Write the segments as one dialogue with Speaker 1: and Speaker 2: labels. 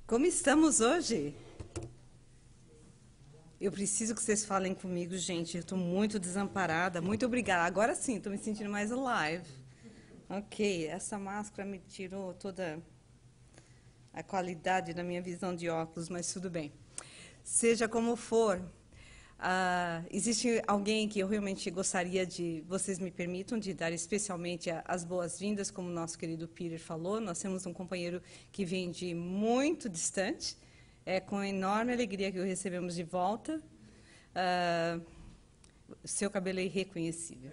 Speaker 1: Como estamos hoje? Eu preciso que vocês falem comigo, gente. Eu estou muito desamparada. Muito obrigada. Agora sim, estou me sentindo mais alive. Ok, essa máscara me tirou toda a qualidade da minha visão de óculos, mas tudo bem. Seja como for, existe alguém que eu realmente gostaria de, vocês me permitam, de dar especialmente as boas-vindas, como o nosso querido Peter falou. Nós temos um companheiro que vem de muito distante. É com enorme alegria que o recebemos de volta. Seu cabelo é irreconhecível.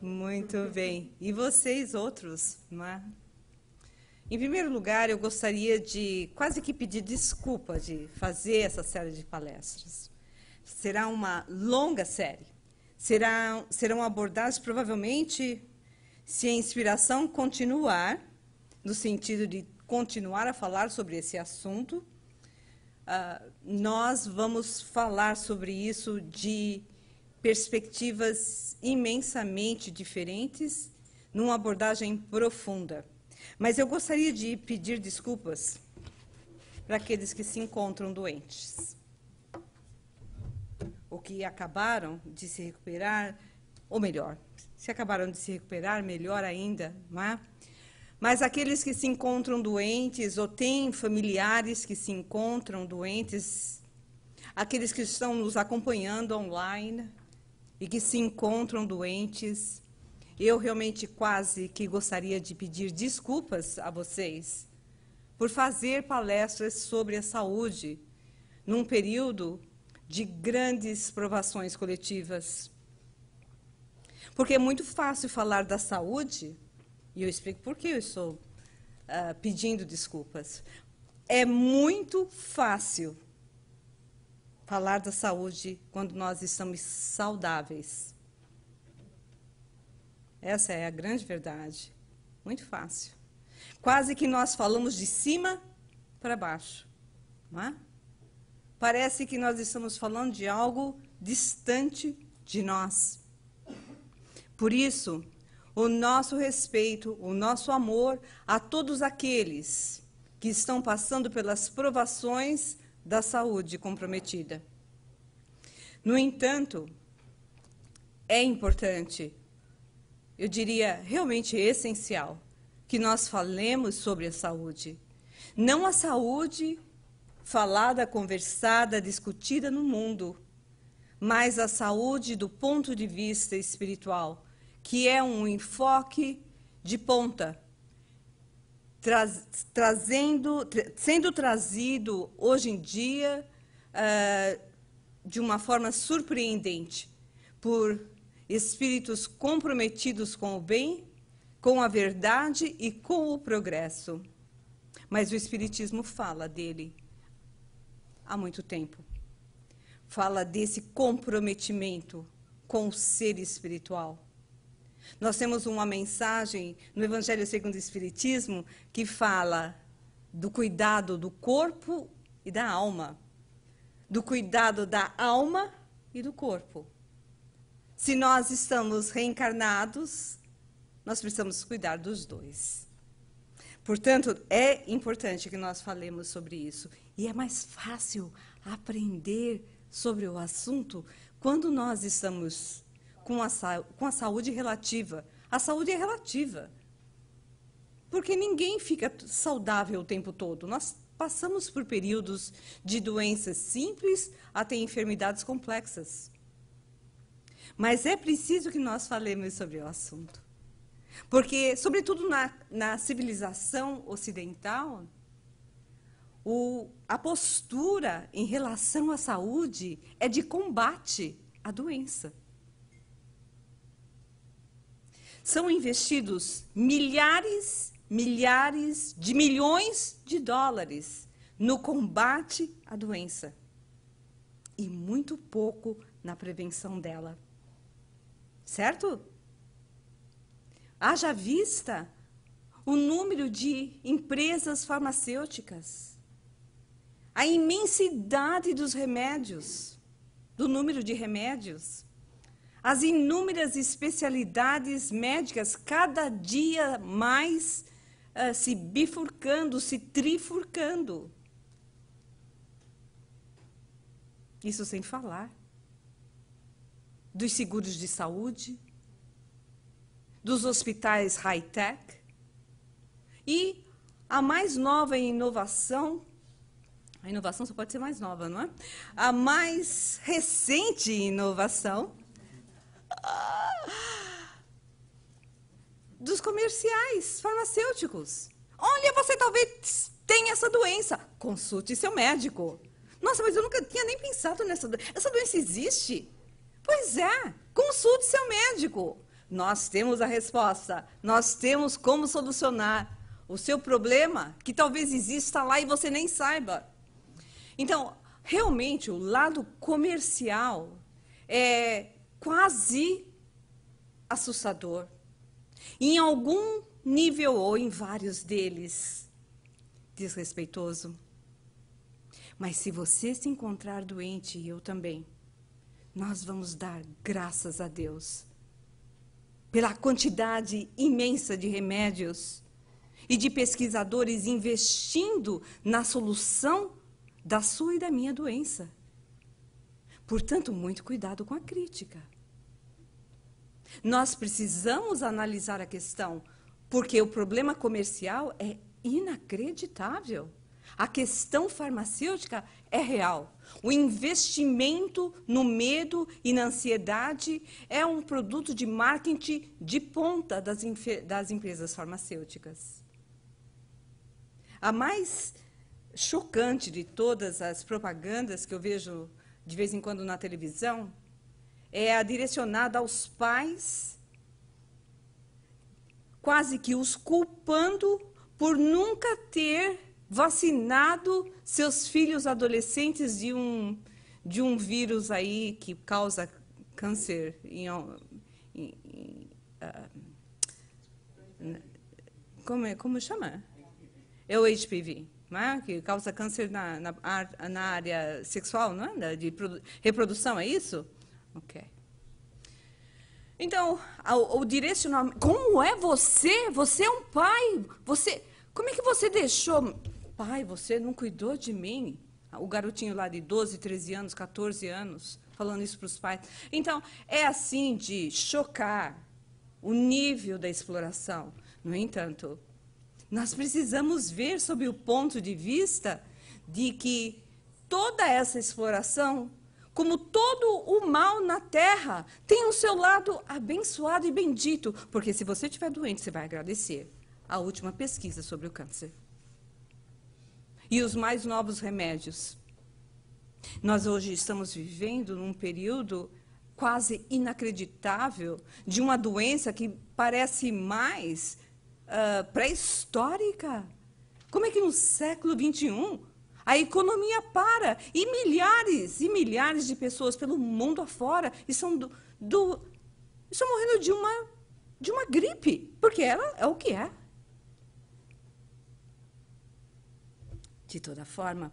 Speaker 1: Muito bem. E vocês, outros? Em primeiro lugar, eu gostaria de quase que pedir desculpa de fazer essa série de palestras. Será uma longa série. Serão abordadas, provavelmente, se a inspiração continuar, no sentido de continuar a falar sobre esse assunto, nós vamos falar sobre isso de perspectivas imensamente diferentes, numa abordagem profunda. Mas eu gostaria de pedir desculpas para aqueles que se encontram doentes, ou que acabaram de se recuperar, ou melhor, se acabaram de se recuperar, melhor ainda, não é? Mas aqueles que se encontram doentes, ou têm familiares que se encontram doentes, aqueles que estão nos acompanhando online e que se encontram doentes, eu realmente quase que gostaria de pedir desculpas a vocês por fazer palestras sobre a saúde num período de grandes provações coletivas. Porque é muito fácil falar da saúde. E eu explico por que eu estou pedindo desculpas. É muito fácil falar da saúde quando nós estamos saudáveis. Essa é a grande verdade. Muito fácil. Quase que nós falamos de cima para baixo. Não é? Parece que nós estamos falando de algo distante de nós. Por isso, o nosso respeito, o nosso amor a todos aqueles que estão passando pelas provações da saúde comprometida. No entanto, é importante, eu diria realmente essencial, que nós falemos sobre a saúde. Não a saúde falada, conversada, discutida no mundo, mas a saúde do ponto de vista espiritual, que é um enfoque de ponta, sendo trazido hoje em dia de uma forma surpreendente por espíritos comprometidos com o bem, com a verdade e com o progresso. Mas o Espiritismo fala dele há muito tempo. Fala desse comprometimento com o ser espiritual. Nós temos uma mensagem no Evangelho segundo o Espiritismo que fala do cuidado do corpo e da alma, do cuidado da alma e do corpo. Se nós estamos reencarnados, nós precisamos cuidar dos dois. Portanto, é importante que nós falemos sobre isso. E é mais fácil aprender sobre o assunto quando nós estamos com a saúde relativa. A saúde é relativa. Porque ninguém fica saudável o tempo todo. Nós passamos por períodos de doenças simples até enfermidades complexas. Mas é preciso que nós falemos sobre o assunto. Porque, sobretudo na civilização ocidental, a postura em relação à saúde é de combate à doença. São investidos milhares de milhões de dólares no combate à doença e muito pouco na prevenção dela. Certo? Haja vista o número de empresas farmacêuticas, a imensidade dos remédios, do número de remédios, as inúmeras especialidades médicas cada dia mais se bifurcando, se trifurcando. Isso sem falar dos seguros de saúde, dos hospitais high-tech e a mais nova inovação, a inovação só pode ser mais nova, não é? A mais recente inovação dos comerciais farmacêuticos. Olha, você talvez tenha essa doença. Consulte seu médico. Nossa, mas eu nunca tinha nem pensado nessa doença. Essa doença existe? Pois é, consulte seu médico. Nós temos a resposta. Nós temos como solucionar o seu problema, que talvez exista lá e você nem saiba. Então, realmente, o lado comercial é quase assustador. Em algum nível, ou em vários deles, desrespeitoso. Mas se você se encontrar doente, e eu também, nós vamos dar graças a Deus pela quantidade imensa de remédios e de pesquisadores investindo na solução da sua e da minha doença. Portanto, muito cuidado com a crítica. Nós precisamos analisar a questão, porque o problema comercial é inacreditável. A questão farmacêutica é real. O investimento no medo e na ansiedade é um produto de marketing de ponta das empresas farmacêuticas. A mais chocante de todas as propagandas que eu vejo de vez em quando na televisão é a direcionada aos pais, quase que os culpando por nunca ter vacinado seus filhos adolescentes de um vírus aí que causa câncer como chama? É o HPV, né? Que causa câncer na área sexual, não é? De reprodução, é isso? Ok. Então, o direcionamento... Como é você? Você é um pai. Como é que você deixou... Pai, você não cuidou de mim? O garotinho lá de 12, 13 anos, 14 anos, falando isso para os pais. Então, é assim de chocar o nível da exploração. No entanto, nós precisamos ver sob o ponto de vista de que toda essa exploração, como todo o mal na Terra, tem o seu lado abençoado e bendito. Porque se você estiver doente, você vai agradecer a última pesquisa sobre o câncer. E os mais novos remédios. Nós hoje estamos vivendo num período quase inacreditável de uma doença que parece mais pré-histórica. Como é que no século XXI a economia para e milhares de pessoas pelo mundo afora estão morrendo de uma gripe, porque ela é o que é. De toda forma,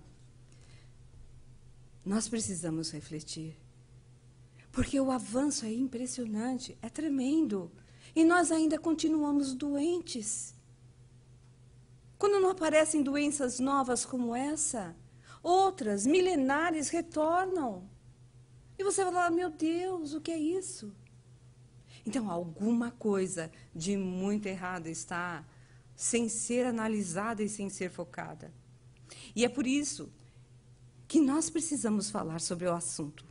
Speaker 1: nós precisamos refletir, porque o avanço é impressionante, é tremendo, e nós ainda continuamos doentes. Quando não aparecem doenças novas como essa, outras, milenares, retornam. E você vai falar, meu Deus, o que é isso? Então, alguma coisa de muito errado está sem ser analisada e sem ser focada. E é por isso que nós precisamos falar sobre o assunto.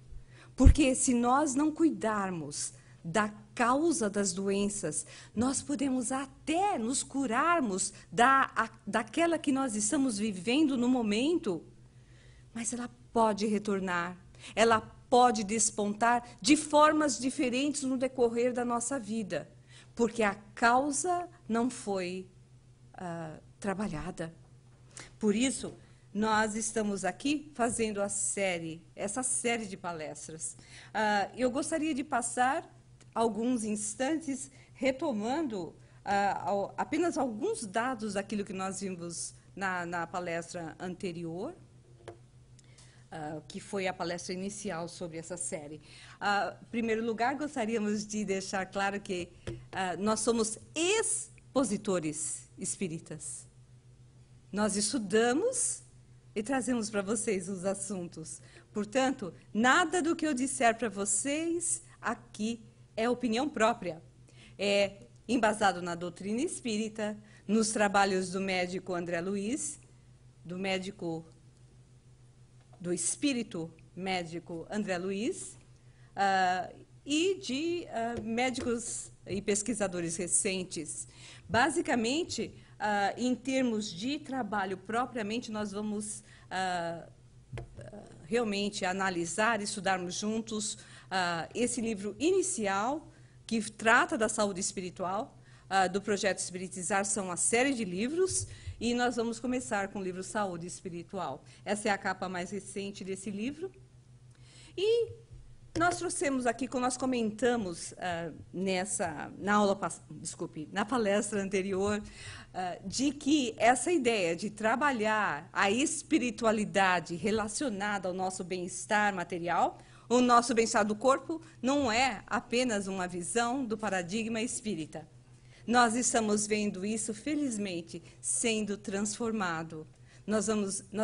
Speaker 1: Porque se nós não cuidarmos da causa das doenças, nós podemos até nos curarmos daquela que nós estamos vivendo no momento, mas ela pode retornar, ela pode despontar de formas diferentes no decorrer da nossa vida, porque a causa não foi trabalhada. Por isso, nós estamos aqui fazendo essa série de palestras. Eu gostaria de passar alguns instantes retomando apenas alguns dados daquilo que nós vimos na palestra anterior, que foi a palestra inicial sobre essa série. Em primeiro lugar, gostaríamos de deixar claro que nós somos expositores espíritas. Nós estudamos e trazemos para vocês os assuntos. Portanto, nada do que eu disser para vocês aqui é opinião própria. É embasado na doutrina espírita, nos trabalhos do médico André Luiz, do espírito médico André Luiz, e de médicos e pesquisadores recentes. Basicamente, em termos de trabalho propriamente, nós vamos realmente analisar, estudarmos juntos esse livro inicial, que trata da saúde espiritual, do Projeto Espiritizar. São uma série de livros, e nós vamos começar com o livro Saúde Espiritual. Essa é a capa mais recente desse livro. E nós trouxemos aqui, como nós comentamos na palestra anterior, de que essa ideia de trabalhar a espiritualidade relacionada ao nosso bem-estar material, o nosso bem-estar do corpo, não é apenas uma visão do paradigma espírita. Nós estamos vendo isso, felizmente, sendo transformado. Nós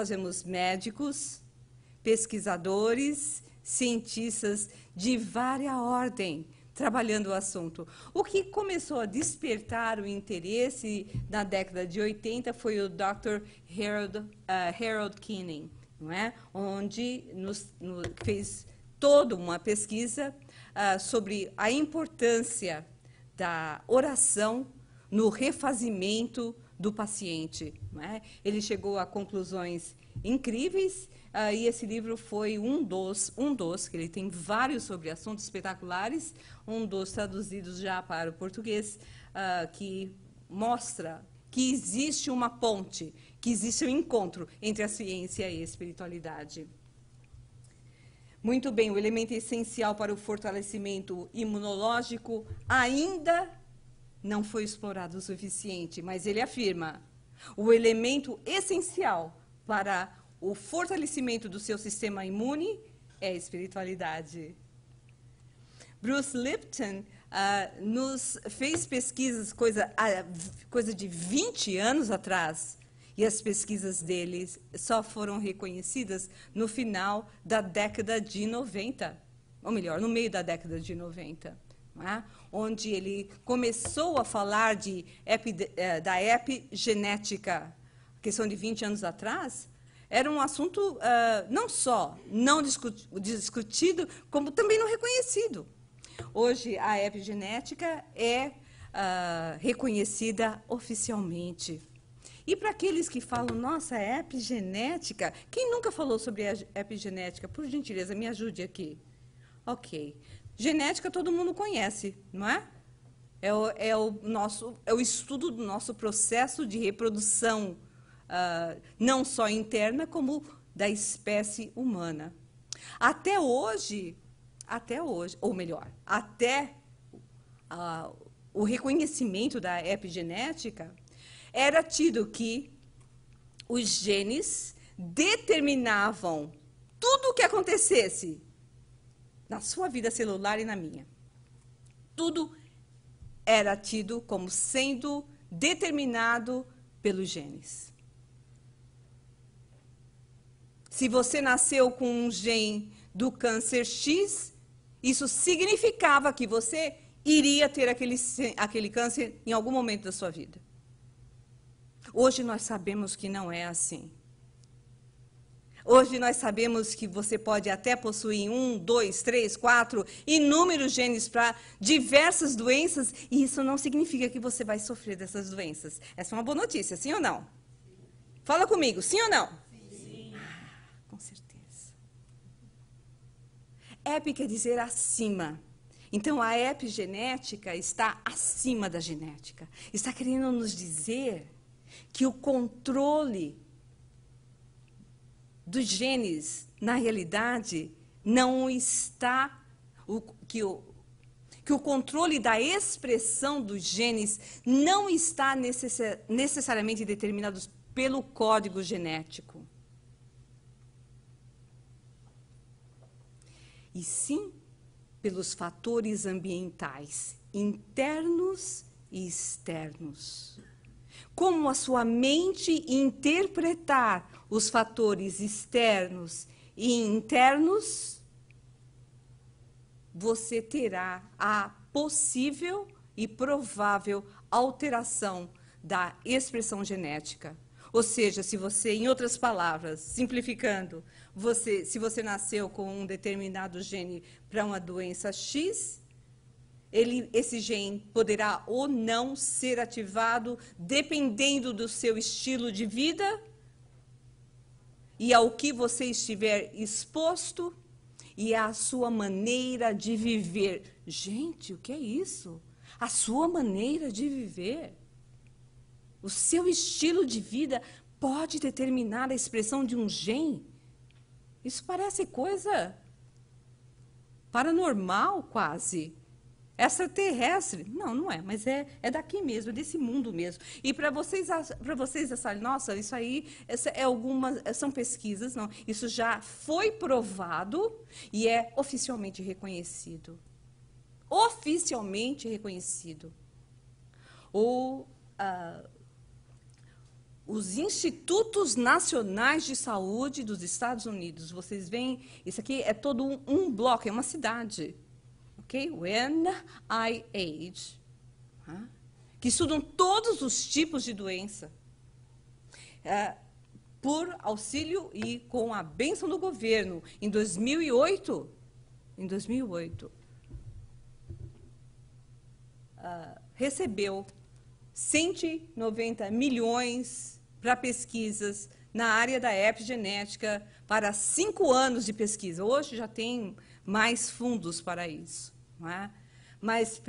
Speaker 1: vemos médicos, pesquisadores, cientistas de várias ordens trabalhando o assunto. O que começou a despertar o interesse na década de 80 foi o Dr. Harold Keating, não é? Onde fez toda uma pesquisa sobre a importância da oração no refazimento do paciente. Não é? Ele chegou a conclusões incríveis, e esse livro foi um dos, que ele tem vários sobre assuntos espetaculares, um dos traduzidos já para o português, que mostra que existe uma ponte, que existe um encontro entre a ciência e a espiritualidade. Muito bem, o elemento essencial para o fortalecimento imunológico ainda não foi explorado o suficiente, mas ele afirma: o elemento essencial para o fortalecimento do seu sistema imune é a espiritualidade. Bruce Lipton nos fez pesquisas coisa de 20 anos atrás, e as pesquisas dele só foram reconhecidas no final da década de 90, ou melhor, no meio da década de 90, não é? Onde ele começou a falar da epigenética. Questão de 20 anos atrás, era um assunto não só não discutido, como também não reconhecido. Hoje, a epigenética é reconhecida oficialmente. E para aqueles que falam, nossa, epigenética, quem nunca falou sobre a epigenética? Por gentileza, me ajude aqui. Ok. Genética todo mundo conhece, não é? É o estudo do nosso processo de reprodução, não só interna, como da espécie humana. Até hoje, ou melhor, até o reconhecimento da epigenética, era tido que os genes determinavam tudo o que acontecesse na sua vida celular e na minha. Tudo era tido como sendo determinado pelos genes. Se você nasceu com um gene do câncer X, isso significava que você iria ter aquele câncer em algum momento da sua vida. Hoje nós sabemos que não é assim. Hoje nós sabemos que você pode até possuir 1, 2, 3, 4, inúmeros genes para diversas doenças, e isso não significa que você vai sofrer dessas doenças. Essa é uma boa notícia, sim ou não? Fala comigo, sim ou não? Sim. Com certeza. Epi quer dizer acima. Então, a epigenética está acima da genética. Está querendo nos dizer que o controle dos genes, na realidade, não está... que o controle da expressão dos genes não está necessariamente determinado pelo código genético. E sim pelos fatores ambientais, internos e externos. Como a sua mente interpretar os fatores externos e internos, você terá a possível e provável alteração da expressão genética. Ou seja, se você, em outras palavras, simplificando, se você nasceu com um determinado gene para uma doença X, esse gene poderá ou não ser ativado dependendo do seu estilo de vida e ao que você estiver exposto e à sua maneira de viver. Gente, o que é isso? A sua maneira de viver. O seu estilo de vida pode determinar a expressão de um gene. Isso parece coisa paranormal, quase. Extraterrestre. Não, não é, mas é daqui mesmo, é desse mundo mesmo. E para vocês acharem, nossa, isso aí são pesquisas, não. Isso já foi provado e é oficialmente reconhecido. Oficialmente reconhecido. Os Institutos Nacionais de Saúde dos Estados Unidos, vocês veem, isso aqui é todo um bloco, é uma cidade. Okay? O NIH, que estudam todos os tipos de doença, por auxílio e com a bênção do governo. Em 2008, recebeu 190 milhões para pesquisas na área da epigenética para 5 anos de pesquisa. Hoje já tem mais fundos para isso. Não é? Mas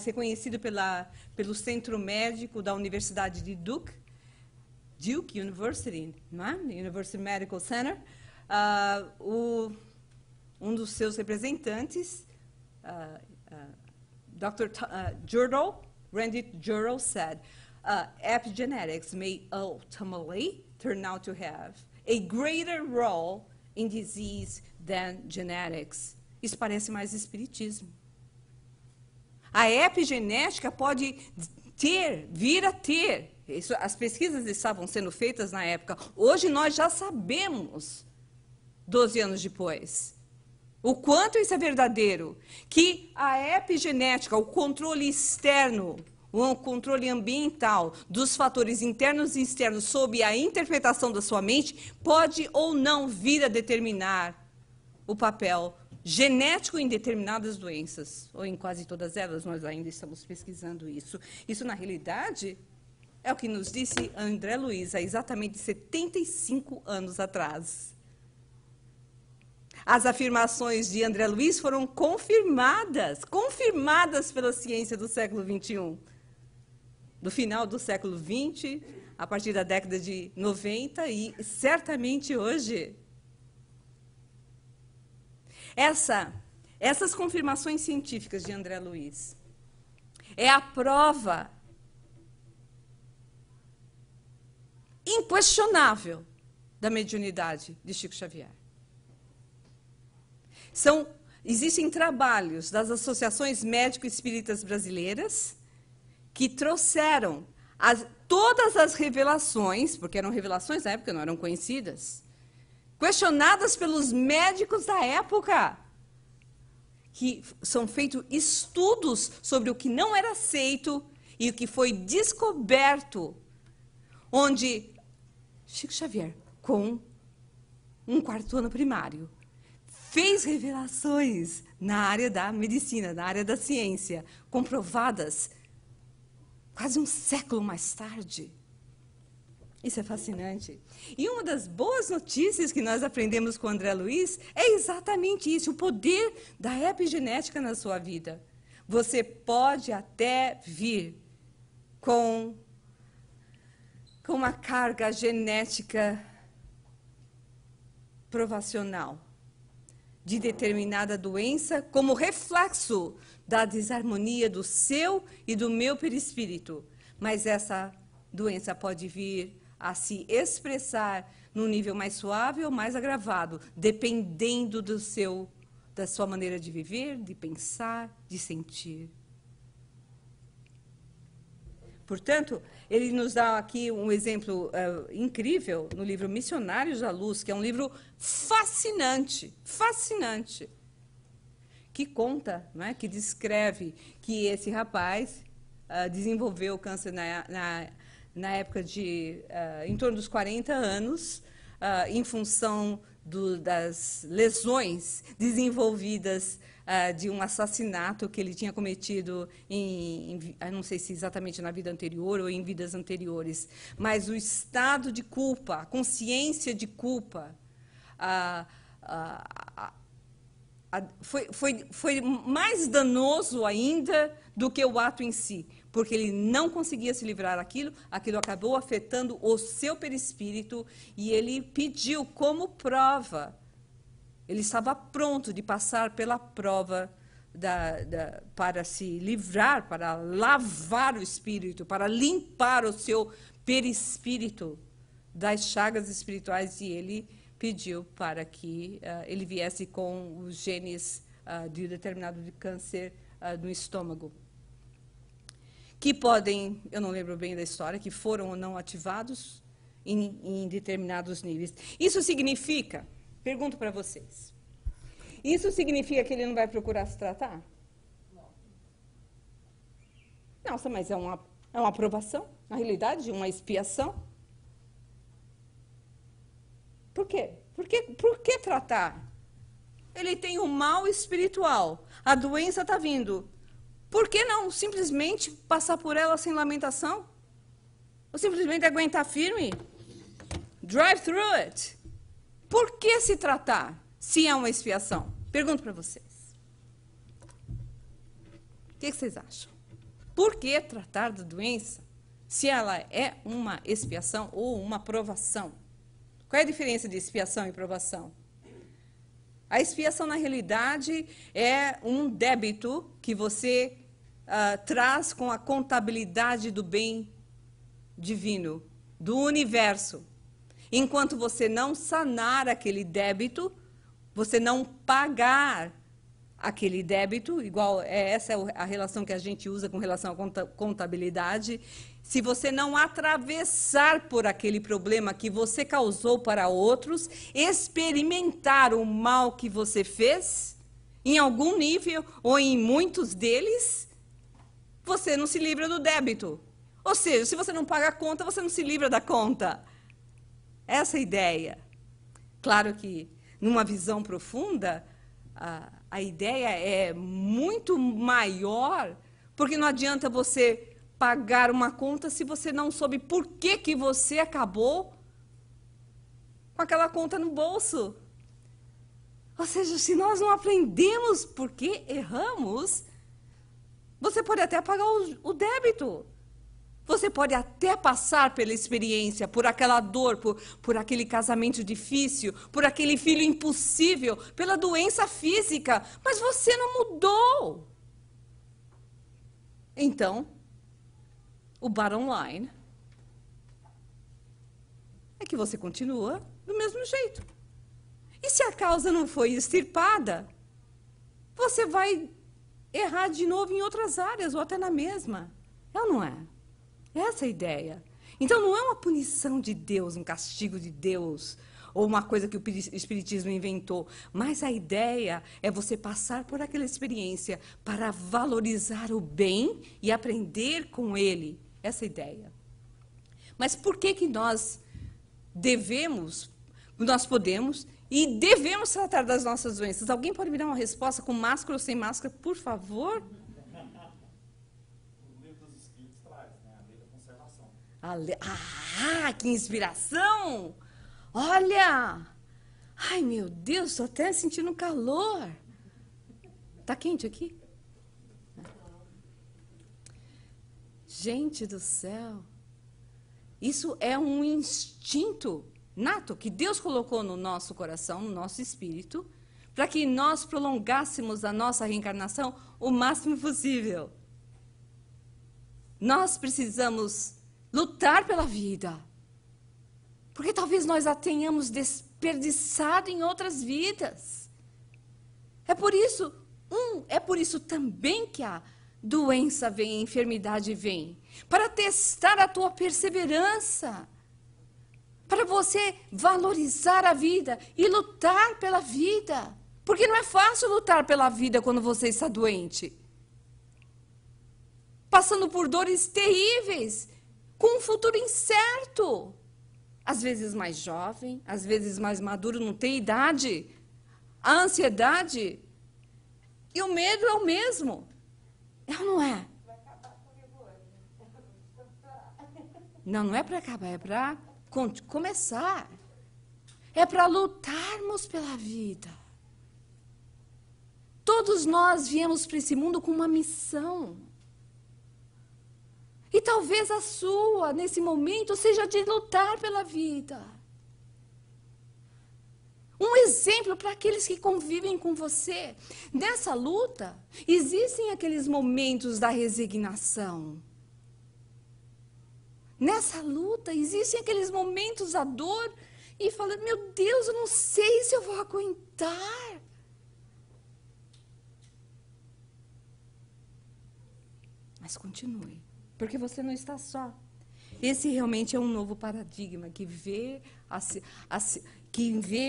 Speaker 1: reconhecido pelo Centro Médico da Universidade de Duke University, não é? University Medical Center, um dos seus representantes, Dr. Randy Jurdal, said, epigenetics may ultimately turn out to have a greater role in disease than genetics. Isso parece mais espiritismo. A epigenética pode vir a ter. As pesquisas estavam sendo feitas na época. Hoje nós já sabemos, 12 anos depois, o quanto isso é verdadeiro. Que a epigenética, o controle externo, o controle ambiental dos fatores internos e externos sob a interpretação da sua mente, pode ou não vir a determinar o papel genético em determinadas doenças, ou em quase todas elas, nós ainda estamos pesquisando isso. Isso, na realidade, é o que nos disse André Luiz há exatamente 75 anos atrás. As afirmações de André Luiz foram confirmadas pela ciência do século XXI. Do final do século XX, a partir da década de 90 e certamente hoje. Essas confirmações científicas de André Luiz é a prova inquestionável da mediunidade de Chico Xavier. Existem trabalhos das associações médico-espíritas brasileiras que trouxeram todas as revelações, porque eram revelações na época, não eram conhecidas, questionadas pelos médicos da época, que são feitos estudos sobre o que não era aceito e o que foi descoberto, onde Chico Xavier, com um 4º ano primário, fez revelações na área da medicina, na área da ciência, comprovadas quase um século mais tarde. Isso é fascinante. E uma das boas notícias que nós aprendemos com André Luiz é exatamente isso, o poder da epigenética na sua vida. Você pode até vir com uma carga genética provacional de determinada doença como reflexo da desarmonia do seu e do meu perispírito. Mas essa doença pode vir a se expressar num nível mais suave ou mais agravado, dependendo da sua maneira de viver, de pensar, de sentir. Portanto, ele nos dá aqui um exemplo incrível no livro Missionários da Luz, que é um livro fascinante, fascinante, que conta, né, que descreve que esse rapaz desenvolveu câncer na época de em torno dos 40 anos, em função das lesões desenvolvidas de um assassinato que ele tinha cometido não sei se exatamente na vida anterior ou em vidas anteriores, mas o estado de culpa, a consciência de culpa, foi mais danoso ainda do que o ato em si, porque ele não conseguia se livrar daquilo, aquilo acabou afetando o seu perispírito, e ele pediu como prova, ele estava pronto de passar pela prova para se livrar, para lavar o espírito, para limpar o seu perispírito das chagas espirituais, e ele pediu para que ele viesse com os genes de determinado de câncer no estômago, que podem, eu não lembro bem da história, que foram ou não ativados em determinados níveis. Isso significa, pergunto para vocês, isso significa que ele não vai procurar se tratar? Nossa, mas é uma aprovação, na realidade, uma expiação. Por quê? Por que tratar? Ele tem um mal espiritual, a doença está vindo. Por que não simplesmente passar por ela sem lamentação? Ou simplesmente aguentar firme? Drive through it. Por que se tratar, se é uma expiação? Pergunto para vocês. O que vocês acham? Por que tratar da doença, se ela é uma expiação ou uma provação? Qual é a diferença de expiação e provação? A expiação, na realidade, é um débito que você traz com a contabilidade do bem divino, do universo. Enquanto você não sanar aquele débito, você não pagar aquele débito, igual essa é a relação que a gente usa com relação à contabilidade, se você não atravessar por aquele problema que você causou para outros, experimentar o mal que você fez, em algum nível ou em muitos deles, você não se livra do débito. Ou seja, se você não paga a conta, você não se livra da conta. Essa é a ideia. Claro que, numa visão profunda, a ideia é muito maior, porque não adianta você pagar uma conta se você não soube por que você acabou com aquela conta no bolso. Ou seja, se nós não aprendemos por que erramos, você pode até pagar o débito. Você pode até passar pela experiência, por aquela dor, por aquele casamento difícil, por aquele filho impossível, pela doença física, mas você não mudou. Então, o bottom line é que você continua do mesmo jeito. E se a causa não foi extirpada, você vai errar de novo em outras áreas, ou até na mesma. É ou não é? Essa é a ideia. Então, não é uma punição de Deus, um castigo de Deus, ou uma coisa que o Espiritismo inventou, mas a ideia é você passar por aquela experiência para valorizar o bem e aprender com ele. Essa é a ideia. Mas por que nós podemos e devemos tratar das nossas doenças? Alguém pode me dar uma resposta com máscara ou sem máscara, por favor? Que inspiração! Olha! Ai, meu Deus, estou até sentindo calor. Está quente aqui? Gente do céu! Isso é um instinto nato que Deus colocou no nosso coração, no nosso espírito, para que nós prolongássemos a nossa reencarnação o máximo possível. Nós precisamos lutar pela vida, porque talvez nós a tenhamos desperdiçado em outras vidas. É por isso também que a doença vem, a enfermidade vem,
Speaker 2: para testar a tua perseverança, para você valorizar a vida e lutar pela vida. Porque não é fácil lutar pela vida quando você está doente. Passando por dores terríveis, com um futuro incerto. Às vezes mais jovem, às vezes mais maduro, não tem idade. A ansiedade e o medo é o mesmo. É ou não é? Não, não é para acabar, é para começar. É para lutarmos pela vida. Todos nós viemos para esse mundo com uma missão. E talvez a sua, nesse momento, seja de lutar pela vida. Um exemplo para aqueles que convivem com você. Nessa luta, existem aqueles momentos da resignação. Nessa luta, existem aqueles momentos da dor e falando, meu Deus, eu não sei se eu vou aguentar. Mas continue, porque você não está só. Esse realmente é um novo paradigma que vê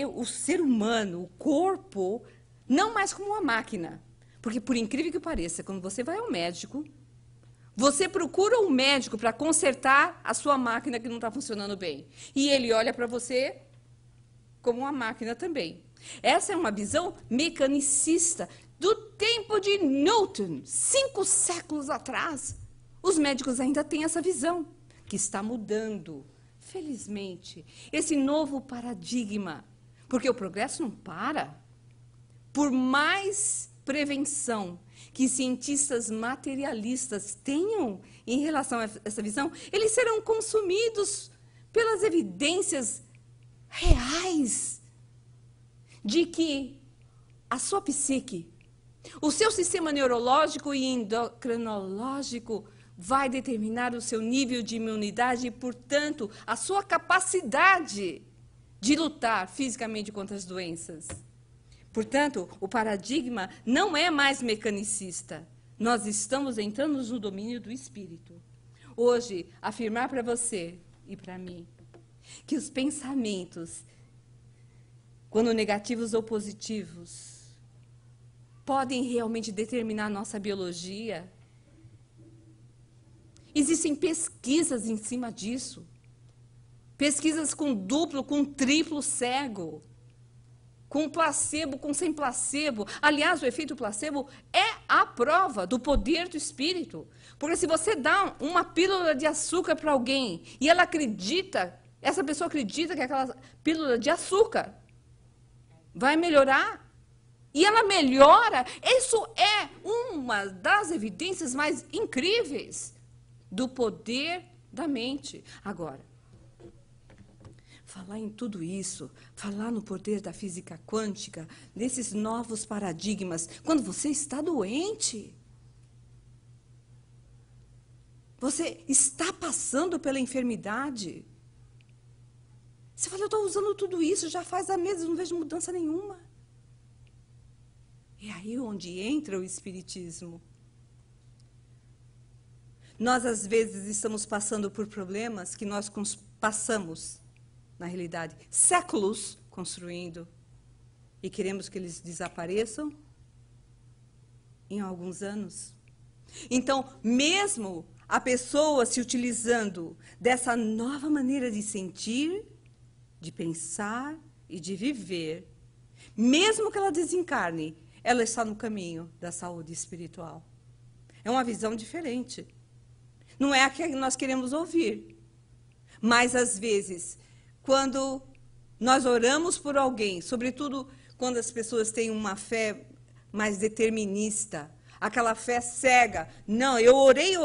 Speaker 2: o ser humano, o corpo, não mais como uma máquina. Porque, por incrível que pareça, quando você vai ao médico, você procura um médico para consertar a sua máquina que não está funcionando bem. E ele olha para você como uma máquina também. Essa é uma visão mecanicista do tempo de Newton, 5 séculos atrás. Os médicos ainda têm essa visão, que está mudando, felizmente, esse novo paradigma. Porque o progresso não para. Por mais prevenção que cientistas materialistas tenham em relação a essa visão, eles serão consumidos pelas evidências reais de que a sua psique, o seu sistema neurológico e endocrinológico vai determinar o seu nível de imunidade e, portanto, a sua capacidade de lutar fisicamente contra as doenças. Portanto, o paradigma não é mais mecanicista. Nós estamos entrando no domínio do espírito. Hoje, afirmar para você e para mim que os pensamentos, quando negativos ou positivos, podem realmente determinar a nossa biologia. Existem pesquisas em cima disso. Pesquisas com duplo, com triplo cego. Com placebo, com sem placebo. Aliás, o efeito placebo é a prova do poder do espírito. Porque se você dá uma pílula de açúcar para alguém e ela acredita, essa pessoa acredita que aquela pílula de açúcar vai melhorar, e ela melhora, isso é uma das evidências mais incríveis do poder da mente. Agora, falar em tudo isso, falar no poder da física quântica, desses novos paradigmas, quando você está doente, você está passando pela enfermidade. Você fala, eu estou usando tudo isso, já faz há meses, não vejo mudança nenhuma. É aí onde entra o espiritismo. Nós, às vezes, estamos passando por problemas que nós passamos, na realidade, séculos construindo, e queremos que eles desapareçam em alguns anos. Então, mesmo a pessoa se utilizando dessa nova maneira de sentir, de pensar e de viver, mesmo que ela desencarne, ela está no caminho da saúde espiritual. É uma visão diferente. Não é a que nós queremos ouvir. Mas, às vezes, quando nós oramos por alguém, sobretudo quando as pessoas têm uma fé mais determinista, aquela fé cega. Não, eu orei,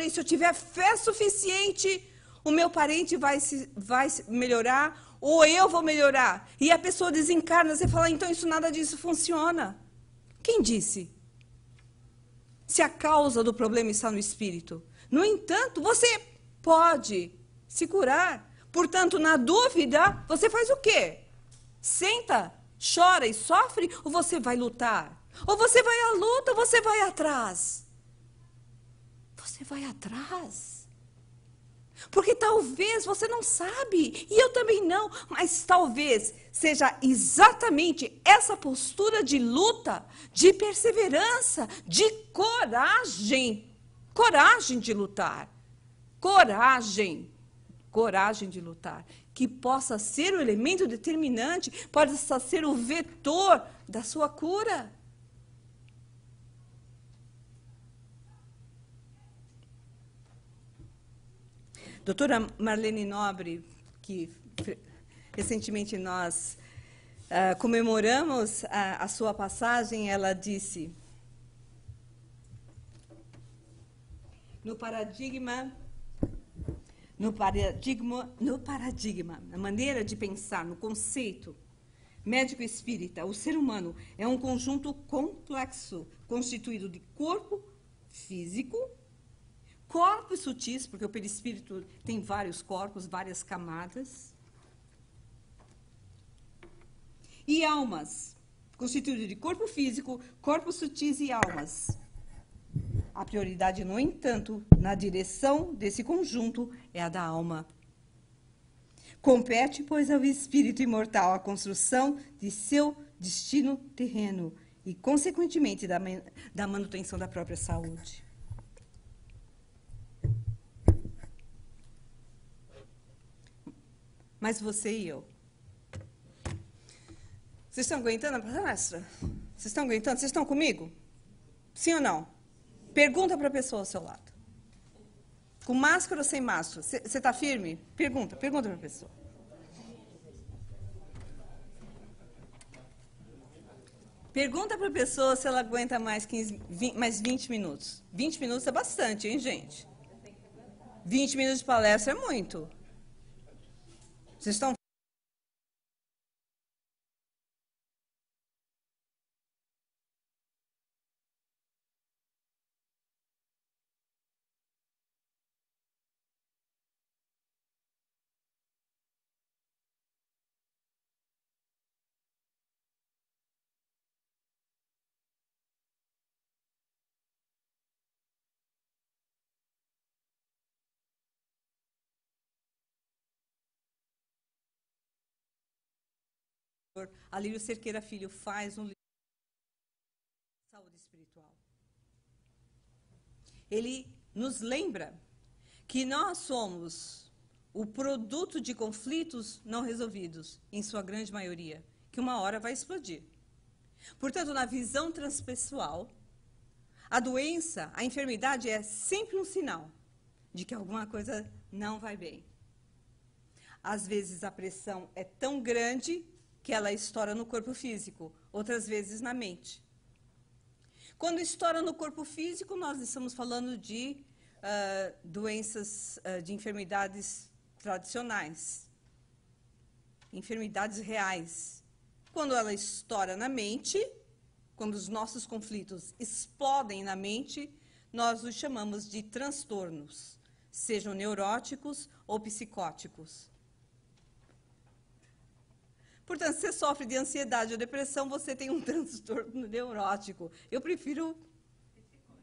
Speaker 2: se eu tiver fé suficiente, o meu parente vai melhorar, ou eu vou melhorar. E a pessoa desencarna, você fala, então isso nada disso funciona. Quem disse? Se a causa do problema está no espírito. No entanto, você pode se curar. Portanto, na dúvida, você faz o quê? Senta, chora e sofre, ou você vai lutar? Ou você vai à luta, ou você vai atrás? Você vai atrás.
Speaker 1: Porque talvez você não sabe, e eu também não, mas talvez seja exatamente essa postura de luta, de perseverança, de coragem. Coragem de lutar. Coragem de lutar, que possa ser o elemento determinante, possa ser o vetor da sua cura. Doutora Marlene Nobre, que recentemente nós comemoramos a sua passagem, ela disse: no paradigma, na maneira de pensar, no conceito médico espírita, o ser humano é um conjunto complexo, constituído de corpo físico, corpos sutis, porque o perispírito tem vários corpos, várias camadas, e almas, constituído de corpo físico, corpos sutis e almas. A prioridade, no entanto, na direção desse conjunto é a da alma. Compete, pois, ao espírito imortal a construção de seu destino terreno e, consequentemente, da manutenção da própria saúde. Mas você e eu? Vocês estão aguentando a palestra? Vocês estão aguentando? Vocês estão comigo? Sim ou não? Pergunta para a pessoa ao seu lado. Com máscara ou sem máscara? Você está firme? Pergunta para a pessoa. Pergunta para a pessoa se ela aguenta mais 20 minutos. 20 minutos é bastante, hein, gente? 20 minutos de palestra é muito. Vocês estão... Alírio Cerqueira Filho faz um livro de saúde espiritual. Ele nos lembra que nós somos o produto de conflitos não resolvidos, em sua grande maioria, que uma hora vai explodir. Portanto, na visão transpessoal, a doença, a enfermidade é sempre um sinal de que alguma coisa não vai bem. Às vezes a pressão é tão grande que ela estoura no corpo físico, outras vezes na mente. Quando estoura no corpo físico, nós estamos falando de doenças, de enfermidades tradicionais, enfermidades reais. Quando ela estoura na mente, quando os nossos conflitos explodem na mente, nós os chamamos de transtornos, sejam neuróticos ou psicóticos. Portanto, se você sofre de ansiedade ou depressão, você tem um transtorno neurótico. Eu prefiro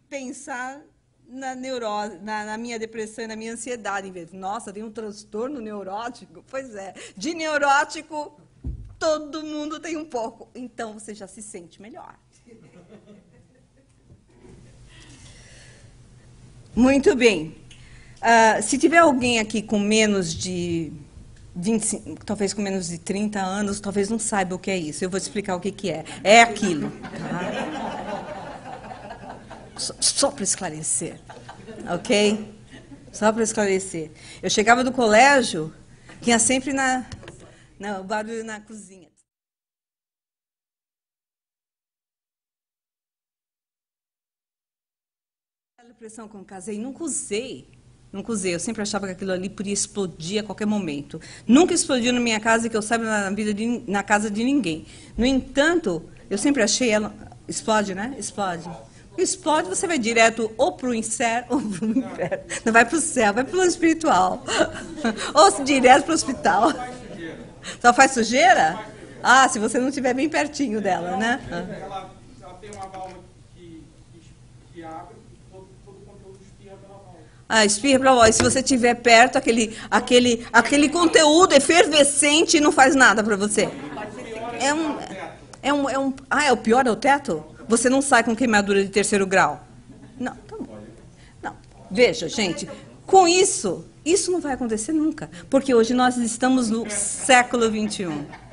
Speaker 1: pensar na neurose, na minha depressão e na minha ansiedade, em vez de, nossa, tem um transtorno neurótico? Pois é, de neurótico, todo mundo tem um pouco. Então, você já se sente melhor. Muito bem. Se tiver alguém aqui com menos de 25, talvez com menos de 30 anos, talvez não saiba o que é isso. Eu vou explicar o que é. É aquilo. Tá? Só para esclarecer. Ok? Só para esclarecer. Eu chegava do colégio, tinha sempre o barulho na cozinha. A depressão quando casei, nunca usei. Eu sempre achava que aquilo ali podia explodir a qualquer momento. Nunca explodiu na minha casa, que eu saiba, na casa de ninguém. No entanto, eu sempre achei ela... Explode, né? Explode. Explode, você vai direto ou para o inferno, ou para o inferno. Não vai para o céu, vai para o plano espiritual. Ou direto para o hospital. Só faz sujeira? Ah, se você não estiver bem pertinho dela, né?
Speaker 3: Ela tem uma válvula que abre.
Speaker 1: espirra para lá. E se você estiver perto, aquele conteúdo efervescente não faz nada para você. É o pior é o teto? Você não sai com queimadura de 3º grau. Não, tá bom. Não. Veja, gente, com isso não vai acontecer nunca. Porque hoje nós estamos no século XXI,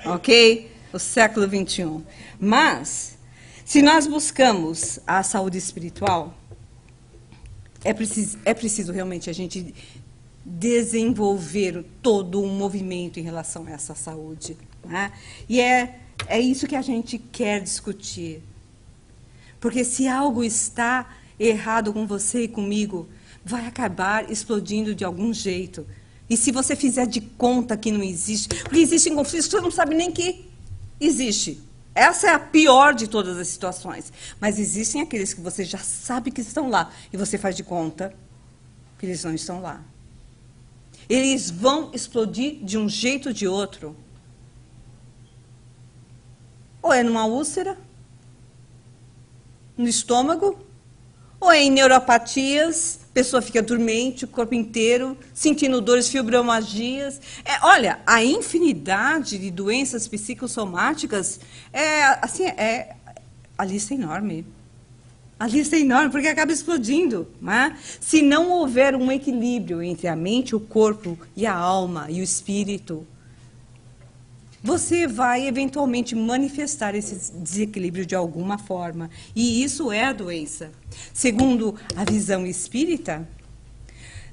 Speaker 1: ok? O século XXI. Mas, se nós buscamos a saúde espiritual, é preciso realmente a gente desenvolver todo um movimento em relação a essa saúde. Né? E é isso que a gente quer discutir. Porque se algo está errado com você e comigo, vai acabar explodindo de algum jeito. E se você fizer de conta que não existe, porque existem conflitos que você não sabe nem que existe. Essa é a pior de todas as situações. Mas existem aqueles que você já sabe que estão lá, e você faz de conta que eles não estão lá. Eles vão explodir de um jeito ou de outro. Ou é numa úlcera, no estômago, ou é em neuropatias, a pessoa fica dormente, o corpo inteiro, sentindo dores, fibromialgias. Olha, a infinidade de doenças psicossomáticas, a lista é enorme. A lista é enorme, porque acaba explodindo. Né? Se não houver um equilíbrio entre a mente, o corpo, e a alma, e o espírito, você vai, eventualmente, manifestar esse desequilíbrio de alguma forma. E isso é a doença. Segundo a visão espírita,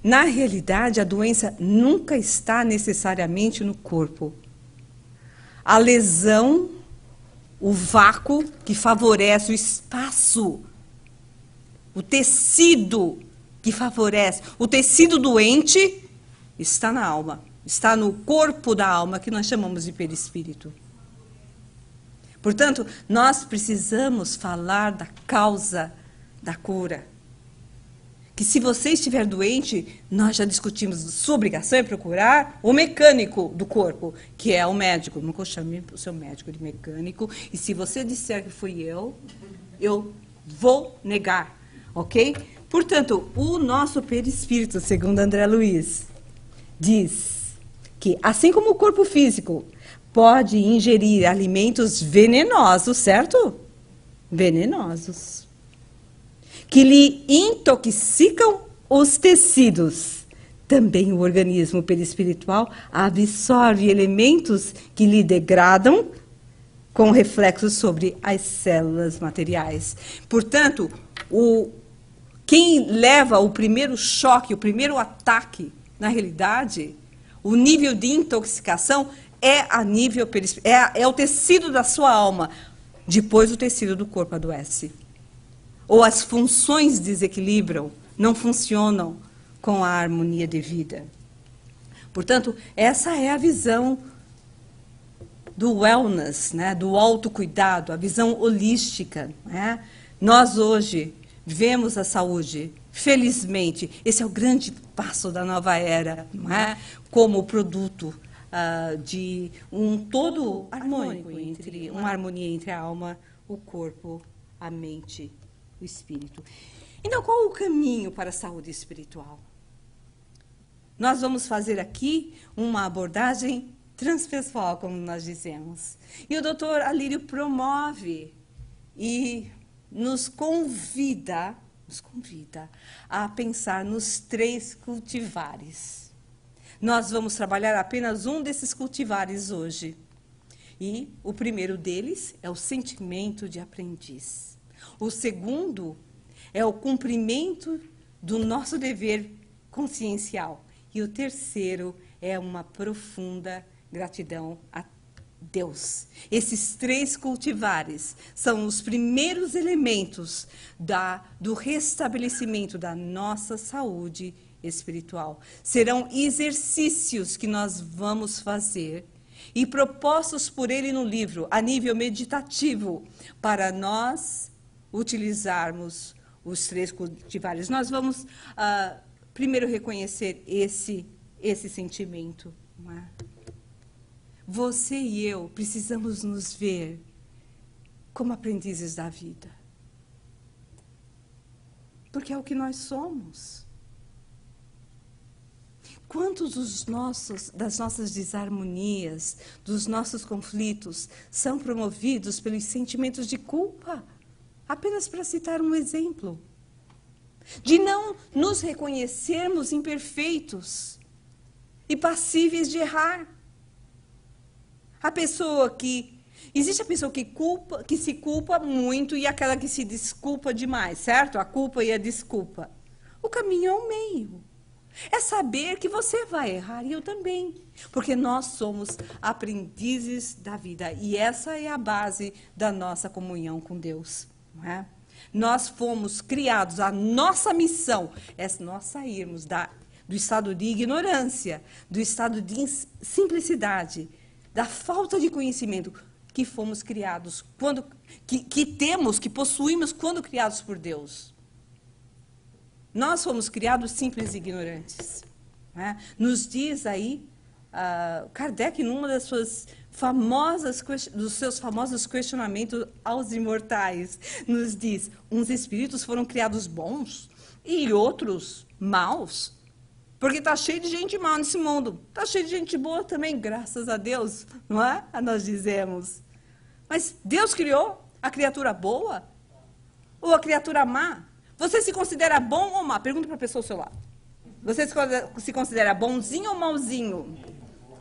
Speaker 1: na realidade, a doença nunca está necessariamente no corpo. A lesão, o vácuo que favorece o espaço, o tecido que favorece, o tecido doente está na alma. Está no corpo da alma, que nós chamamos de perispírito. Portanto, nós precisamos falar da causa da cura. Que se você estiver doente, nós já discutimos, sua obrigação é procurar o mecânico do corpo, que é o médico. Nunca chame o seu médico de mecânico. E se você disser que fui eu vou negar, ok? Portanto, o nosso perispírito, segundo André Luiz, diz que, assim como o corpo físico pode ingerir alimentos venenosos, certo? Venenosos. Que lhe intoxicam os tecidos. Também o organismo perispiritual absorve elementos que lhe degradam, com reflexos sobre as células materiais. Portanto, quem leva o primeiro choque, o primeiro ataque, na realidade, o nível de intoxicação é o tecido da sua alma. Depois o tecido do corpo adoece. Ou as funções desequilibram, não funcionam com a harmonia devida. Portanto, essa é a visão do wellness, né, do autocuidado, a visão holística. Né? Nós hoje vemos a saúde. Felizmente, esse é o grande passo da nova era, não é? Como produto de um todo harmônico, uma harmonia entre a alma, o corpo, a mente, o espírito. Então, qual o caminho para a saúde espiritual? Nós vamos fazer aqui uma abordagem transpessoal, como nós dizemos. E o Dr. Alírio promove e nos convida a pensar nos 3 cultivares. Nós vamos trabalhar apenas um desses cultivares hoje. E o primeiro deles é o sentimento de aprendiz. O segundo é o cumprimento do nosso dever consciencial. E o terceiro é uma profunda gratidão a Deus. Esses 3 cultivares são os primeiros elementos do restabelecimento da nossa saúde espiritual. Serão exercícios que nós vamos fazer e propostos por ele no livro, a nível meditativo, para nós utilizarmos os 3 cultivares. Nós vamos primeiro reconhecer esse sentimento. Não é? Você e eu precisamos nos ver como aprendizes da vida. Porque é o que nós somos. quantos das nossas desarmonias, dos nossos conflitos, são promovidos pelos sentimentos de culpa? Apenas para citar um exemplo. De não nos reconhecermos imperfeitos e passíveis de errar. Existe a pessoa que se culpa muito e aquela que se desculpa demais, certo? A culpa e a desculpa. O caminho é o meio. É saber que você vai errar e eu também. Porque nós somos aprendizes da vida. E essa é a base da nossa comunhão com Deus. Não é? Nós fomos criados, a nossa missão é nós sairmos do estado de ignorância, do estado de simplicidade, da falta de conhecimento que fomos criados, que possuímos quando criados por Deus. Nós fomos criados simples e ignorantes. Né? Nos diz aí, Kardec, numa dos seus famosos questionamentos aos imortais, nos diz, uns espíritos foram criados bons e outros maus. Porque está cheio de gente má nesse mundo. Está cheio de gente boa também, graças a Deus, não é? Nós dizemos. Mas Deus criou a criatura boa ou a criatura má? Você se considera bom ou má? Pergunta para a pessoa ao seu lado. Você se considera bonzinho ou mauzinho?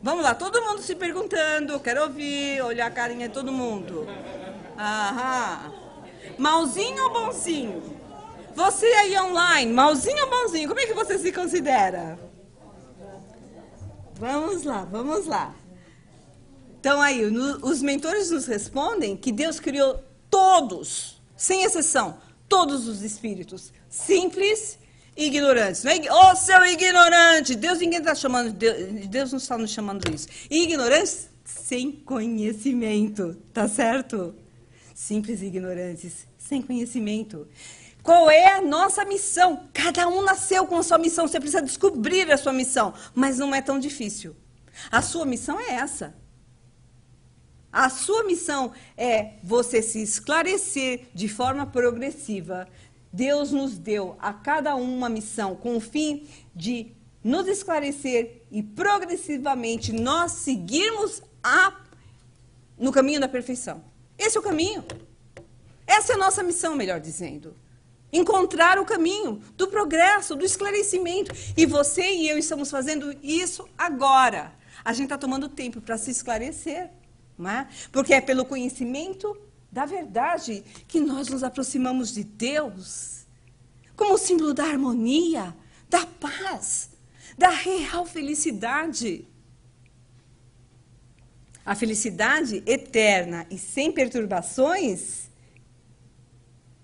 Speaker 1: Vamos lá, todo mundo se perguntando, quero ouvir, olhar a carinha de todo mundo. Aham. Mauzinho ou bonzinho? Você aí online, mauzinho ou bonzinho? Como é que você se considera? Vamos lá, vamos lá. Então aí, os mentores nos respondem que Deus criou todos, sem exceção, todos os espíritos, simples e ignorantes. Ô, seu ignorante! Ninguém está chamando, Deus não está nos chamando isso. Ignorantes sem conhecimento, tá certo? Simples e ignorantes, sem conhecimento. Qual é a nossa missão? Cada um nasceu com a sua missão, você precisa descobrir a sua missão, mas não é tão difícil. A sua missão é essa. A sua missão é você se esclarecer de forma progressiva. Deus nos deu a cada um uma missão com o fim de nos esclarecer e progressivamente nós seguirmos no caminho da perfeição. Esse é o caminho. Essa é a nossa missão, melhor dizendo. Encontrar o caminho do progresso, do esclarecimento. E você e eu estamos fazendo isso agora. A gente está tomando tempo para se esclarecer. Não é? Porque é pelo conhecimento da verdade que nós nos aproximamos de Deus. Como símbolo da harmonia, da paz, da real felicidade. A felicidade eterna e sem perturbações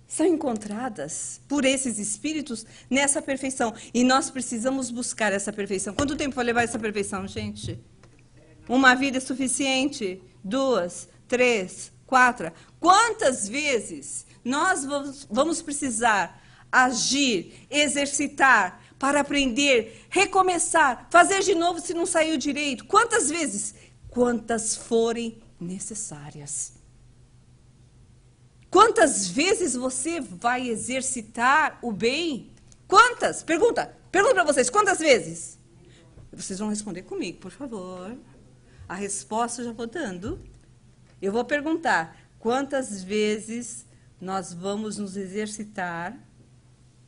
Speaker 1: são encontradas por esses espíritos nessa perfeição. E nós precisamos buscar essa perfeição. Quanto tempo vai levar essa perfeição, gente? Uma vida é suficiente? 2, 3, 4. Quantas vezes nós vamos precisar agir, exercitar, para aprender, recomeçar, fazer de novo se não saiu direito? Quantas vezes? Quantas forem necessárias. Quantas vezes você vai exercitar o bem? Quantas? Pergunta para vocês, quantas vezes? Vocês vão responder comigo, por favor. A resposta eu já vou dando. Eu vou perguntar, quantas vezes nós vamos nos exercitar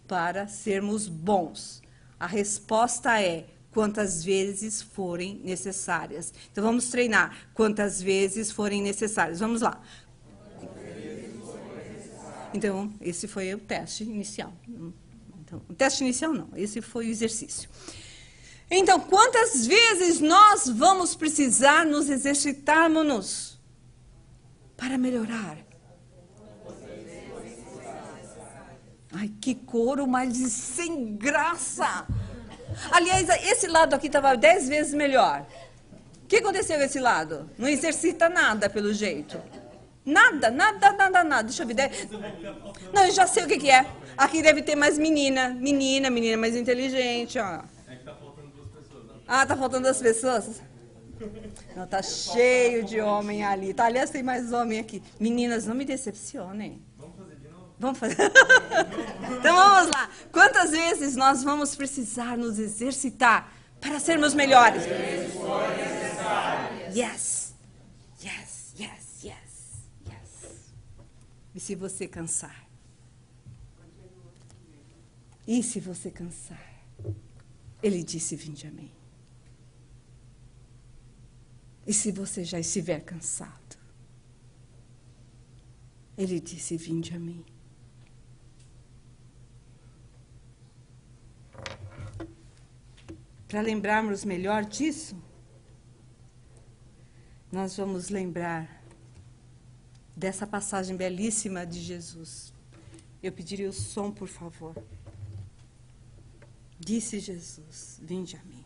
Speaker 1: para sermos bons? A resposta é, quantas vezes forem necessárias. Então, vamos treinar. Quantas vezes forem necessárias. Vamos lá. Então, esse foi o teste inicial. Então, o teste inicial não, esse foi o exercício. Então, quantas vezes nós vamos precisar nos exercitarmos para melhorar? Ai, que coro mais sem graça! Aliás, esse lado aqui estava 10 vezes melhor. O que aconteceu com esse lado? Não exercita nada, pelo jeito. Nada. Deixa eu ver. Não, eu já sei o que é. Aqui deve ter mais menina mais inteligente, ó. É que tá faltando 2 pessoas, né? Ah, tá faltando 2 pessoas? Não, tá cheio de homem ali. Tá, aliás, tem mais homem aqui. Meninas, não me decepcionem. Vamos fazer de novo? Vamos fazer. Então vamos lá. Quantas vezes nós vamos precisar nos exercitar para sermos melhores. Yes, yes, yes, yes, yes. E se você cansar? E se você cansar? Ele disse, vinde a mim. E se você já estiver cansado? Ele disse, vinde a mim. Para lembrarmos melhor disso, nós vamos lembrar dessa passagem belíssima de Jesus. Eu pediria o som, por favor. Disse Jesus, vinde a mim.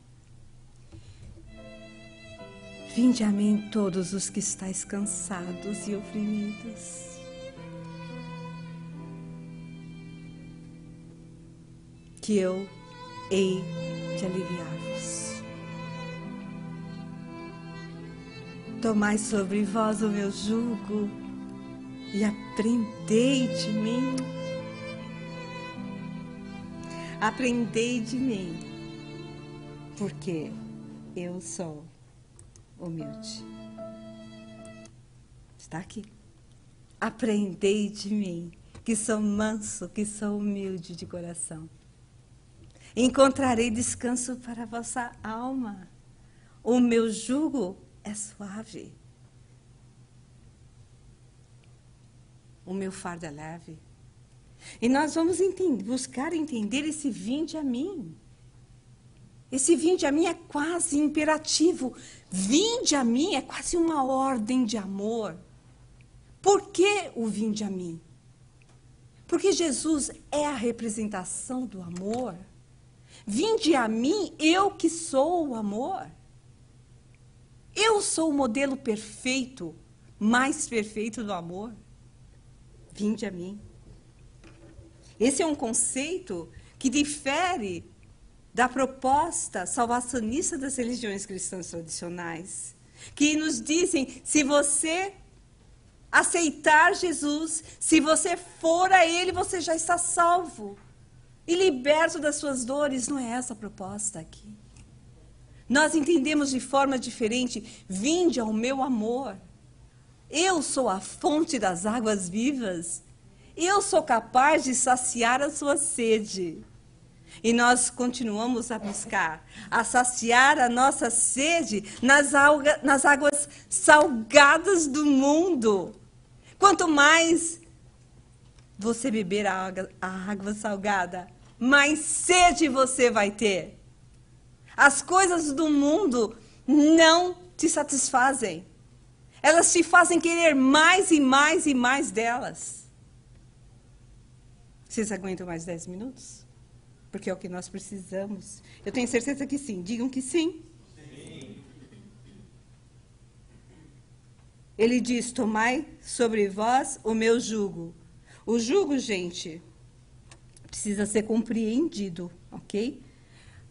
Speaker 1: Vinde a mim todos os que estáis cansados e oprimidos. Que eu hei de aliviar-vos. Tomai sobre vós o meu jugo e aprendei de mim. Aprendei de mim, porque eu sou humilde. Está aqui. Aprendei de mim, que sou manso, que sou humilde de coração. Encontrarei descanso para a vossa alma. O meu jugo é suave. O meu fardo é leve. E nós vamos buscar entender esse vinde a mim. Esse vinde a mim é quase imperativo. Vinde a mim é quase uma ordem de amor. Por que o vinde a mim? Porque Jesus é a representação do amor. Vinde a mim, eu que sou o amor. Eu sou o modelo perfeito, mais perfeito do amor. Vinde a mim. Esse é um conceito que difere da proposta salvacionista das religiões cristãs tradicionais, que nos dizem, se você aceitar Jesus, se você for a Ele, você já está salvo e liberto das suas dores. Não é essa a proposta aqui. Nós entendemos de forma diferente. Vinde ao meu amor. Eu sou a fonte das águas vivas. Eu sou capaz de saciar a sua sede. E nós continuamos a buscar, a saciar a nossa sede nas águas salgadas do mundo. Quanto mais você beber a água salgada, mais sede você vai ter. As coisas do mundo não te satisfazem. Elas te fazem querer mais e mais e mais delas. Vocês aguentam mais 10 minutos? Porque é o que nós precisamos. Eu tenho certeza que sim. Digam que sim. Sim. Ele diz, tomai sobre vós o meu jugo. O jugo, gente, precisa ser compreendido, ok?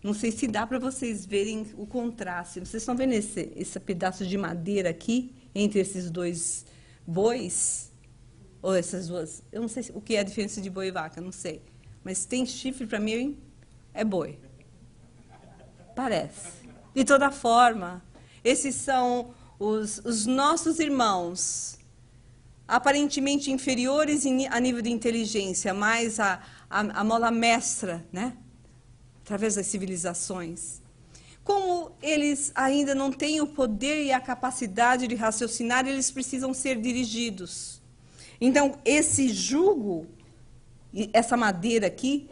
Speaker 1: Não sei se dá para vocês verem o contraste. Vocês estão vendo esse pedaço de madeira aqui, entre esses dois bois? Ou essas duas? Eu não sei o que é a diferença de boi e vaca, não sei. Mas tem chifre, para mim, é boi. Parece. De toda forma, esses são os nossos irmãos, aparentemente inferiores a nível de inteligência, mas a mola mestra, né? Através das civilizações. Como eles ainda não têm o poder e a capacidade de raciocinar, eles precisam ser dirigidos. Então, esse jugo, essa madeira aqui,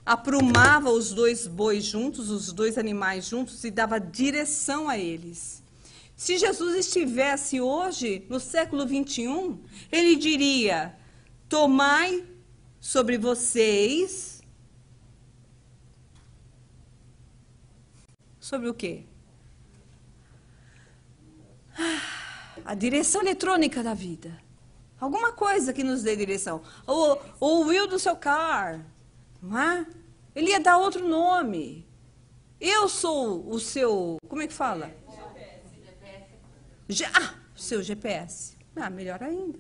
Speaker 1: aprumava os dois bois juntos, os dois animais juntos, e dava direção a eles. Se Jesus estivesse hoje, no século 21, ele diria, tomai sobre vocês... Sobre o quê? A direção eletrônica da vida. Alguma coisa que nos dê direção. O wheel do seu carro. Não é? Ele ia dar outro nome. Eu sou o seu... Como é que fala? O seu GPS. Melhor ainda.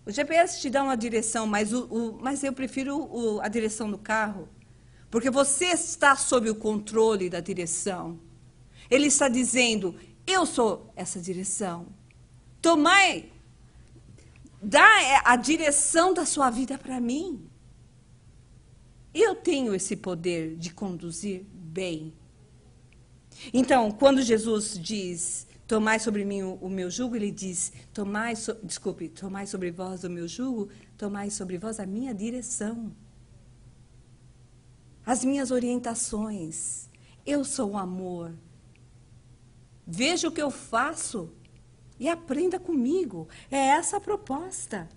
Speaker 1: O GPS te dá uma direção, mas eu prefiro a direção do carro. Porque você está sob o controle da direção. Ele está dizendo, eu sou essa direção. Tomai, dá a direção da sua vida para mim. Eu tenho esse poder de conduzir bem. Então, quando Jesus diz, tomai sobre mim o meu jugo, ele diz, tomai sobre vós o meu jugo, tomai sobre vós a minha direção. As minhas orientações. Eu sou o amor. Veja o que eu faço e aprenda comigo. É essa a proposta.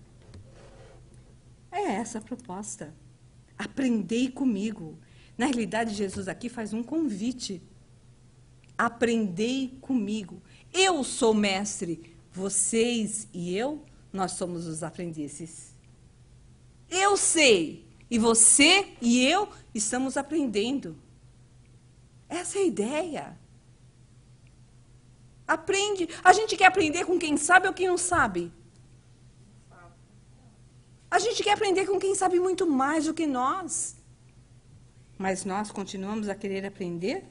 Speaker 1: É essa a proposta. Aprendei comigo. Na realidade, Jesus aqui faz um convite. Aprendei comigo. Eu sou mestre. Vocês e eu, nós somos os aprendizes. Eu sei. E você e eu estamos aprendendo. Essa é a ideia. Aprende. A gente quer aprender com quem sabe ou quem não sabe? A gente quer aprender com quem sabe muito mais do que nós. Mas nós continuamos a querer aprender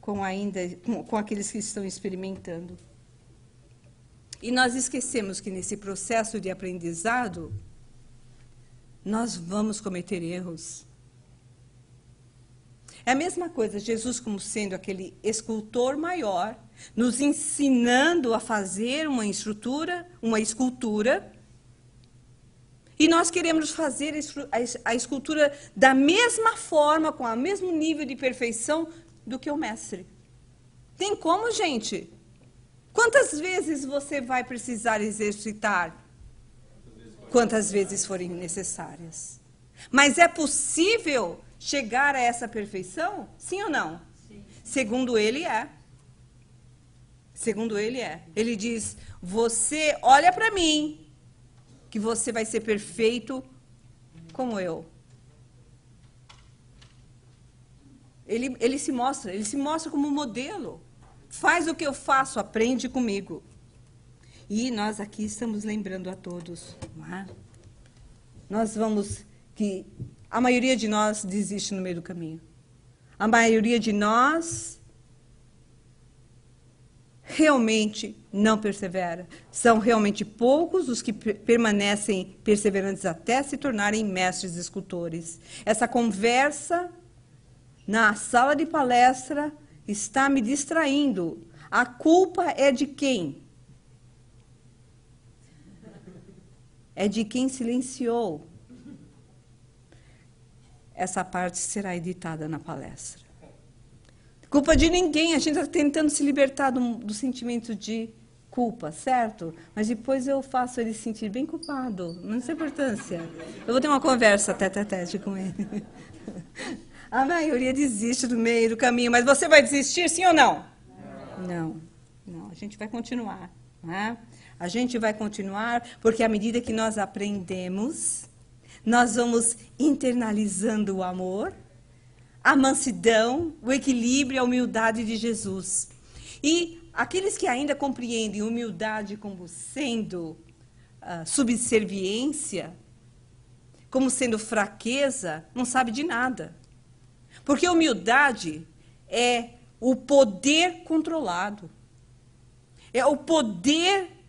Speaker 1: com aqueles que estão experimentando. E nós esquecemos que nesse processo de aprendizado, nós vamos cometer erros. É a mesma coisa, Jesus como sendo aquele escultor maior, nos ensinando a fazer uma escultura, e nós queremos fazer a escultura da mesma forma, com o mesmo nível de perfeição do que o mestre. Tem como, gente? Quantas vezes você vai precisar exercitar? Quantas vezes forem necessárias. Mas é possível chegar a essa perfeição? Sim ou não? Sim. Segundo ele é. Segundo ele é. Ele diz, você olha para mim, que você vai ser perfeito como eu. Ele se mostra como modelo. Faz o que eu faço, aprende comigo. E nós aqui estamos lembrando a todos, não é? Nós vamos que a maioria de nós desiste no meio do caminho. A maioria de nós realmente não persevera. São realmente poucos os que permanecem perseverantes até se tornarem mestres escultores. Essa conversa na sala de palestra está me distraindo. A culpa é de quem? É de quem silenciou. Essa parte será editada na palestra. Culpa de ninguém, a gente está tentando se libertar do sentimento de culpa, certo? Mas depois eu faço ele se sentir bem culpado, não tem importância. Eu vou ter uma conversa tete-a-tete com ele. A maioria desiste do meio do caminho, mas você vai desistir, sim ou não? Não, a gente vai continuar, não é? A gente vai continuar, porque à medida que nós aprendemos, nós vamos internalizando o amor, a mansidão, o equilíbrio e a humildade de Jesus. E aqueles que ainda compreendem humildade como sendo subserviência, como sendo fraqueza, não sabe de nada. Porque humildade é o poder controlado. É o poder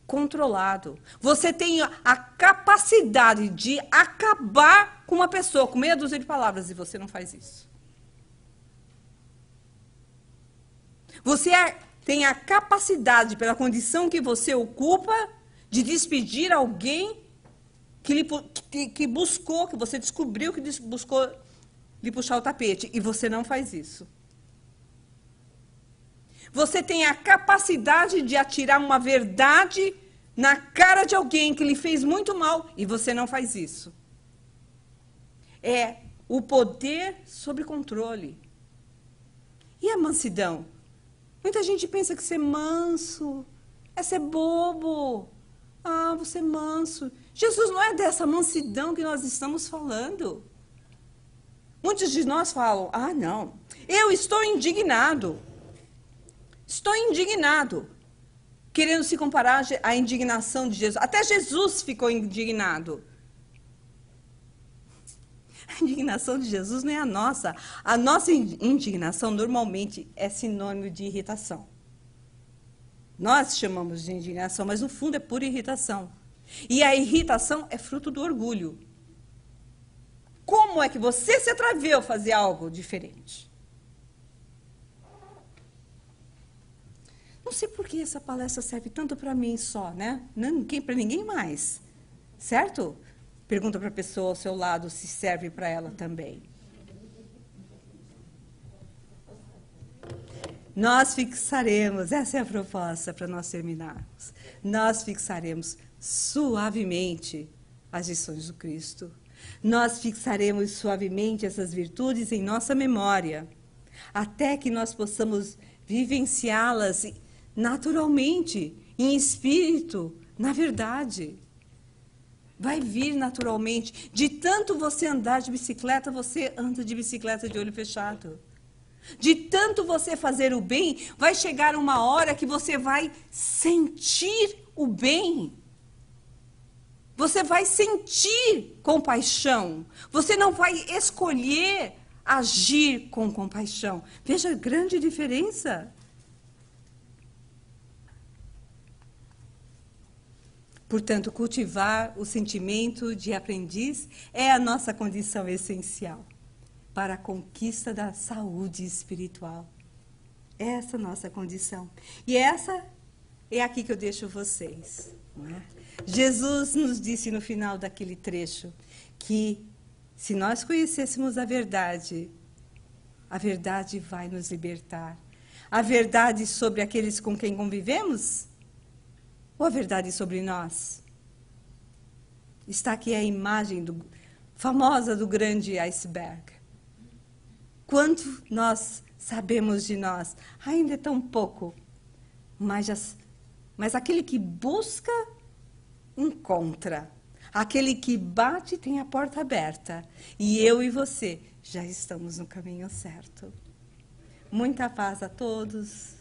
Speaker 1: controlado. Você tem a capacidade de acabar com uma pessoa com meia dúzia de palavras e você não faz isso. Você tem a capacidade, pela condição que você ocupa, de despedir alguém que buscou, que você descobriu que buscou lhe puxar o tapete, e você não faz isso. Você tem a capacidade de atirar uma verdade na cara de alguém que lhe fez muito mal, e você não faz isso. É o poder sob controle. E a mansidão? Muita gente pensa que ser manso é ser bobo. Ah, você é manso. Jesus não é dessa mansidão que nós estamos falando. Muitos de nós falam, ah, não, eu estou indignado. Estou indignado. Querendo se comparar à indignação de Jesus. Até Jesus ficou indignado. A indignação de Jesus não é a nossa. A nossa indignação normalmente é sinônimo de irritação. Nós chamamos de indignação, mas no fundo é pura irritação. E a irritação é fruto do orgulho. Como é que você se atreveu a fazer algo diferente? Não sei por que essa palestra serve tanto para mim só, né? Para ninguém mais. Certo? Pergunta para a pessoa ao seu lado se serve para ela também. Nós fixaremos, essa é a proposta para nós terminarmos. Nós fixaremos suavemente as lições do Cristo. Nós fixaremos suavemente essas virtudes em nossa memória, até que nós possamos vivenciá-las naturalmente, em espírito, na verdade. Vai vir naturalmente. De tanto você andar de bicicleta, você anda de bicicleta de olho fechado. De tanto você fazer o bem, vai chegar uma hora que você vai sentir o bem. Você vai sentir compaixão. Você não vai escolher agir com compaixão. Veja a grande diferença. Portanto, cultivar o sentimento de aprendiz é a nossa condição essencial para a conquista da saúde espiritual. Essa é a nossa condição. E essa é aqui que eu deixo vocês. Não é? Jesus nos disse no final daquele trecho que se nós conhecêssemos a verdade vai nos libertar. A verdade sobre aqueles com quem convivemos? Ou a verdade sobre nós? Está aqui a imagem famosa do grande iceberg. Quanto nós sabemos de nós? Ainda é tão pouco. Mas aquele que busca, encontra. Aquele que bate tem a porta aberta. E eu e você já estamos no caminho certo. Muita paz a todos,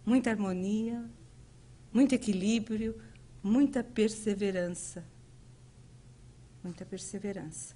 Speaker 1: muita harmonia, muito equilíbrio, muita perseverança. Muita perseverança.